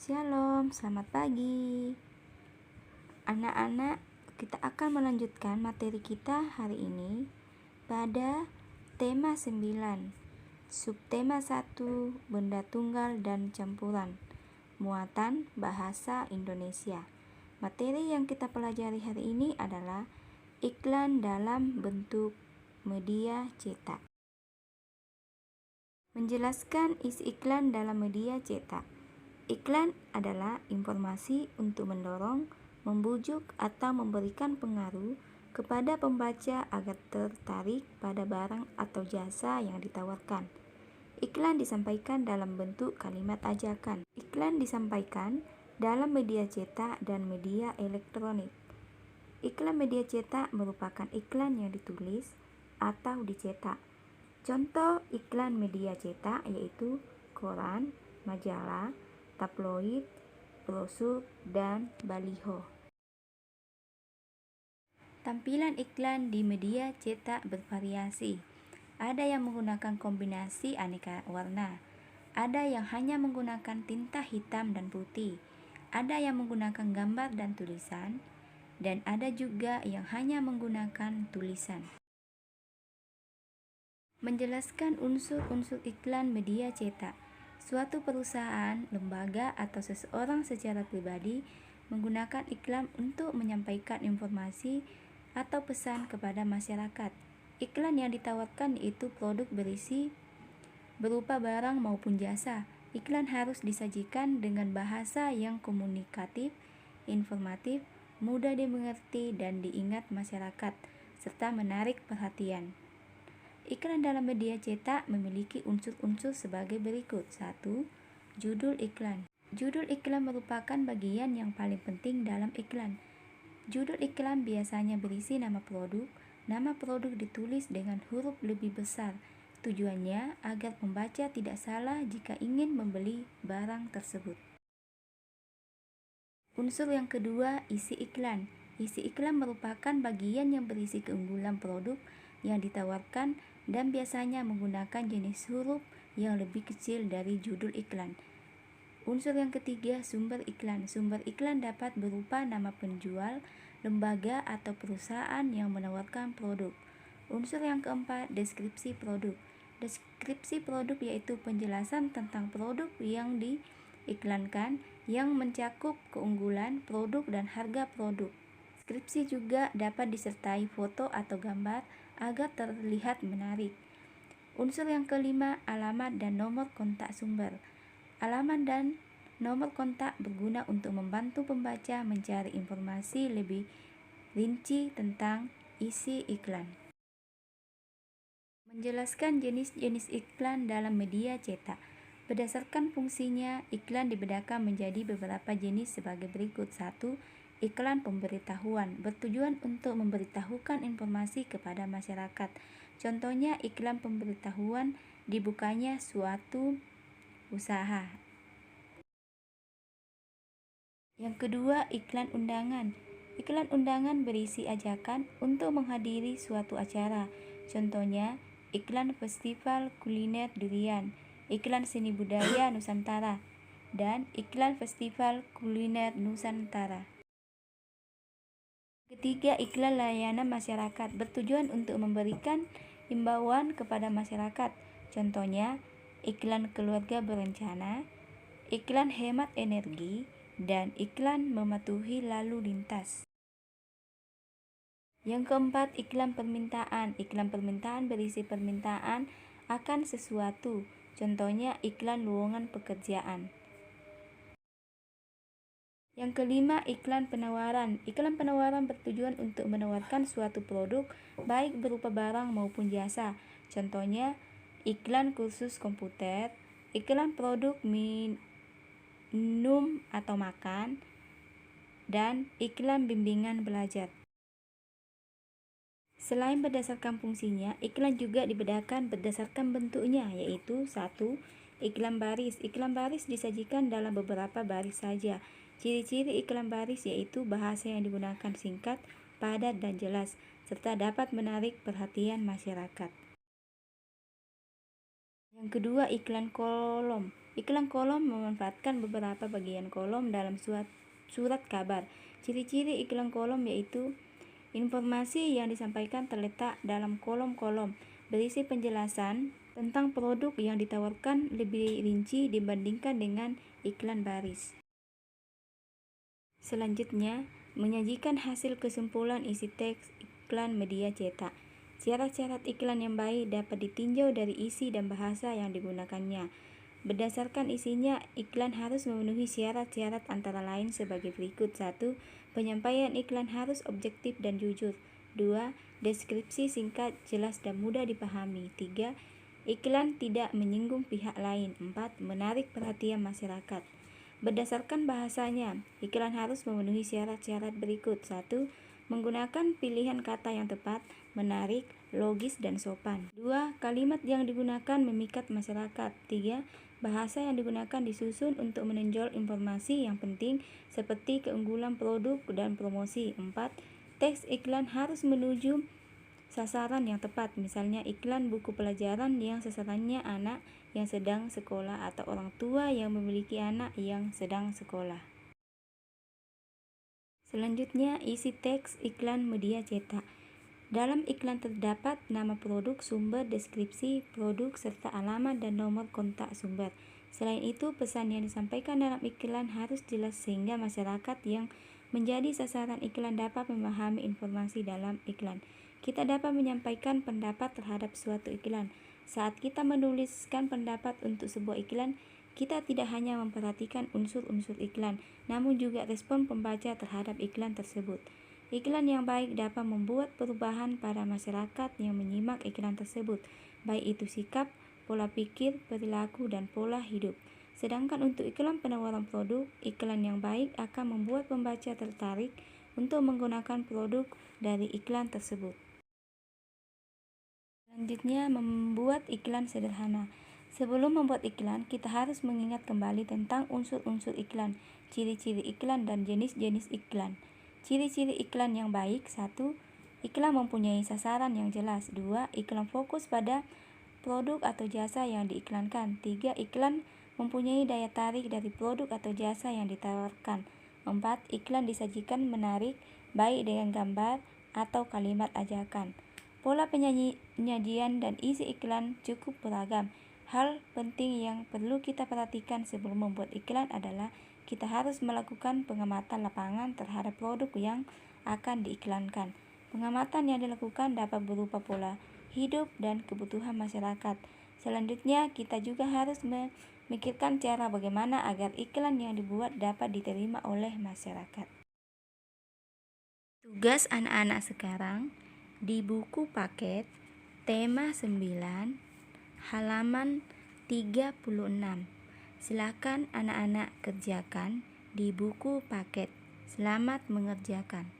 Shalom, selamat pagi. Anak-anak, kita akan melanjutkan materi kita hari ini pada tema 9, subtema 1, benda tunggal dan campuran, muatan bahasa Indonesia. Materi yang kita pelajari hari ini adalah iklan dalam bentuk media cetak. Menjelaskan isi iklan dalam media cetak. Iklan adalah informasi untuk mendorong, membujuk, atau memberikan pengaruh kepada pembaca agar tertarik pada barang atau jasa yang ditawarkan. Iklan disampaikan dalam bentuk kalimat ajakan. Iklan disampaikan dalam media cetak dan media elektronik. Iklan media cetak merupakan iklan yang ditulis atau dicetak. Contoh iklan media cetak yaitu koran, majalah, tabloid, brosur, dan baliho. Tampilan iklan di media cetak bervariasi. Ada yang menggunakan kombinasi aneka warna. Ada yang hanya menggunakan tinta hitam dan putih. Ada yang menggunakan gambar dan tulisan. Dan ada juga yang hanya menggunakan tulisan. Menjelaskan unsur-unsur iklan media cetak. Suatu perusahaan, lembaga, atau seseorang secara pribadi menggunakan iklan untuk menyampaikan informasi atau pesan kepada masyarakat. Iklan yang ditawarkan yaitu produk berisi berupa barang maupun jasa. Iklan harus disajikan dengan bahasa yang komunikatif, informatif, mudah dimengerti dan diingat masyarakat, serta menarik perhatian. Iklan dalam media cetak memiliki unsur-unsur sebagai berikut. 1. Judul iklan. Judul iklan merupakan bagian yang paling penting dalam iklan. Judul iklan biasanya berisi nama produk. Nama produk ditulis dengan huruf lebih besar. Tujuannya agar pembaca tidak salah jika ingin membeli barang tersebut. Unsur yang kedua, isi iklan. Isi iklan merupakan bagian yang berisi keunggulan produk yang ditawarkan dan biasanya menggunakan jenis huruf yang lebih kecil dari judul iklan. Unsur yang ketiga, sumber iklan. Sumber iklan dapat berupa nama penjual, lembaga, atau perusahaan yang menawarkan produk. Unsur yang keempat, deskripsi produk. Deskripsi produk yaitu penjelasan tentang produk yang diiklankan yang mencakup keunggulan produk dan harga produk. Deskripsi juga dapat disertai foto atau gambar agar terlihat menarik. Unsur yang kelima, alamat dan nomor kontak sumber. Alamat dan nomor kontak berguna untuk membantu pembaca mencari informasi lebih rinci tentang isi iklan. Menjelaskan jenis-jenis iklan dalam media cetak. Berdasarkan fungsinya, iklan dibedakan menjadi beberapa jenis sebagai berikut. 1. Iklan pemberitahuan bertujuan untuk memberitahukan informasi kepada masyarakat. Contohnya iklan pemberitahuan dibukanya suatu usaha. Yang kedua, iklan undangan. Iklan undangan berisi ajakan untuk menghadiri suatu acara. Contohnya iklan festival kuliner durian, iklan seni budaya Nusantara, dan iklan festival kuliner Nusantara. Ketiga, iklan layanan masyarakat bertujuan untuk memberikan himbauan kepada masyarakat. Contohnya, iklan keluarga berencana, iklan hemat energi, dan iklan mematuhi lalu lintas. Yang keempat, iklan permintaan. Iklan permintaan berisi permintaan akan sesuatu. Contohnya, iklan lowongan pekerjaan. Yang kelima, iklan penawaran. Iklan penawaran bertujuan untuk menawarkan suatu produk, baik berupa barang maupun jasa. Contohnya, iklan kursus komputer, iklan produk minum atau makan, dan iklan bimbingan belajar. Selain berdasarkan fungsinya, iklan juga dibedakan berdasarkan bentuknya, yaitu 1. Iklan baris. Iklan baris disajikan dalam beberapa baris saja. Ciri-ciri iklan baris yaitu bahasa yang digunakan singkat, padat, dan jelas, serta dapat menarik perhatian masyarakat. Yang kedua, iklan kolom. Iklan kolom memanfaatkan beberapa bagian kolom dalam surat kabar. Ciri-ciri iklan kolom yaitu informasi yang disampaikan terletak dalam kolom-kolom, berisi penjelasan tentang produk yang ditawarkan lebih rinci dibandingkan dengan iklan baris. Selanjutnya, menyajikan hasil kesimpulan isi teks iklan media cetak. Syarat-syarat iklan yang baik dapat ditinjau dari isi dan bahasa yang digunakannya. Berdasarkan isinya, iklan harus memenuhi syarat-syarat antara lain sebagai berikut. 1. Penyampaian iklan harus objektif dan jujur. 2. Deskripsi singkat, jelas dan mudah dipahami. 3. Iklan tidak menyinggung pihak lain. 4. Menarik perhatian masyarakat. Berdasarkan bahasanya, iklan harus memenuhi syarat-syarat berikut. 1. Menggunakan pilihan kata yang tepat, menarik, logis, dan sopan. 2. Kalimat yang digunakan memikat masyarakat. 3. Bahasa yang digunakan disusun untuk menonjol informasi yang penting seperti keunggulan produk dan promosi. 4. Teks iklan harus menuju sasaran yang tepat, misalnya iklan buku pelajaran yang sasarannya anak yang sedang sekolah atau orang tua yang memiliki anak yang sedang sekolah. Selanjutnya, isi teks iklan media cetak. Dalam iklan terdapat nama produk, sumber, deskripsi produk, serta alamat dan nomor kontak sumber. Selain itu, pesan yang disampaikan dalam iklan harus jelas sehingga masyarakat yang menjadi sasaran iklan dapat memahami informasi dalam iklan. Kita dapat menyampaikan pendapat terhadap suatu iklan. Saat kita menuliskan pendapat untuk sebuah iklan, kita tidak hanya memperhatikan unsur-unsur iklan, namun juga respon pembaca terhadap iklan tersebut. Iklan yang baik dapat membuat perubahan pada masyarakat yang menyimak iklan tersebut, baik itu sikap, pola pikir, perilaku, dan pola hidup. Sedangkan untuk iklan penawaran produk, iklan yang baik akan membuat pembaca tertarik untuk menggunakan produk dari iklan tersebut. Selanjutnya, membuat iklan sederhana. Sebelum membuat iklan, kita harus mengingat kembali tentang unsur-unsur iklan, ciri-ciri iklan, dan jenis-jenis iklan. Ciri-ciri iklan yang baik. 1. Iklan mempunyai sasaran yang jelas. 2. Iklan fokus pada produk atau jasa yang diiklankan. 3. Iklan mempunyai daya tarik dari produk atau jasa yang ditawarkan. 4. Iklan disajikan menarik, baik dengan gambar atau kalimat ajakan. Pola penyajian dan isi iklan cukup beragam. Hal penting yang perlu kita perhatikan sebelum membuat iklan adalah kita harus melakukan pengamatan lapangan terhadap produk yang akan diiklankan. Pengamatan yang dilakukan dapat berupa pola hidup dan kebutuhan masyarakat. Selanjutnya, kita juga harus memikirkan cara bagaimana agar iklan yang dibuat dapat diterima oleh masyarakat. Tugas anak-anak sekarang di buku paket tema 9 halaman 36. Silakan anak-anak kerjakan di buku paket. Selamat mengerjakan.